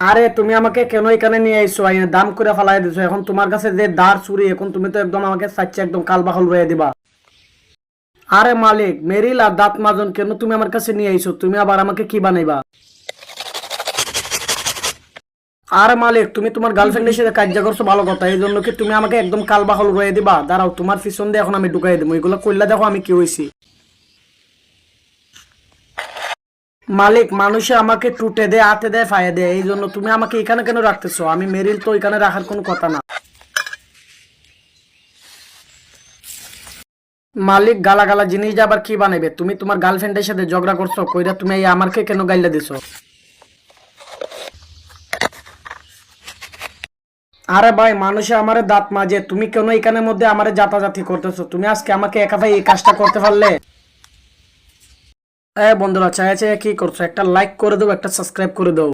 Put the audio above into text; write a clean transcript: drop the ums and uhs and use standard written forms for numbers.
আরে তুমি আমাকে কেন এখানে নিয়ে আইছো, আইনে দাম করে ফেলাই দিছো। এখন তোমার কাছে যে দাঁড় চুরি, এখন তুমি তো একদম আমাকে চাচ্ছে একদম কাল বাকল রয়ে দিবা। আরে মালিক, মেরিল আর দাঁত মাজন কেন তুমি আমার কাছে নিয়ে আইছো? তুমি আবার আমাকে কি বানাইবা? আরে মালিক, তুমি তোমার গার্লফ্রেন্ডের সাথে কাজ করছো ভালো কথা, এই জন্য কি তুমি আমাকে একদম কাল বাকল রয়ে দিবা? দাঁড়াও, তোমার পিছন দিয়ে এখন আমি ঢুকাই দেবো। এগুলো কইলা দেখো আমি কি হইছি। মালিক, মানুষে আমাকে টুটে দেয়, হাতে দেয়, ফায়ে দেয়, এই জন্য তুমি আমাকে এখানে কেন রাখতেছো? আমি মেরিল তো এখানে রাখার কোনো কথা না। মালিক, গালা গালা জিনিস দিয়ে আবার কি বানাইবে? তুমি তোমার গার্লফ্রেন্ডের সাথে ঝগড়া করছো, কইরা তুমি এই আমাকে কেন গাইলা দিছো? আরে ভাই, মানুষে আমারে দাঁত মাজে, তুমি কেন এখানের মধ্যে আমারে জাতাজাতি করতেছো? তুমি আজকে আমাকে একা ভাই এই কাজটা করতে পারলে? বন্ধুরা, চাই চাই কি করছো? একটা লাইক করে দাও, একটা সাবস্ক্রাইব করে দাও।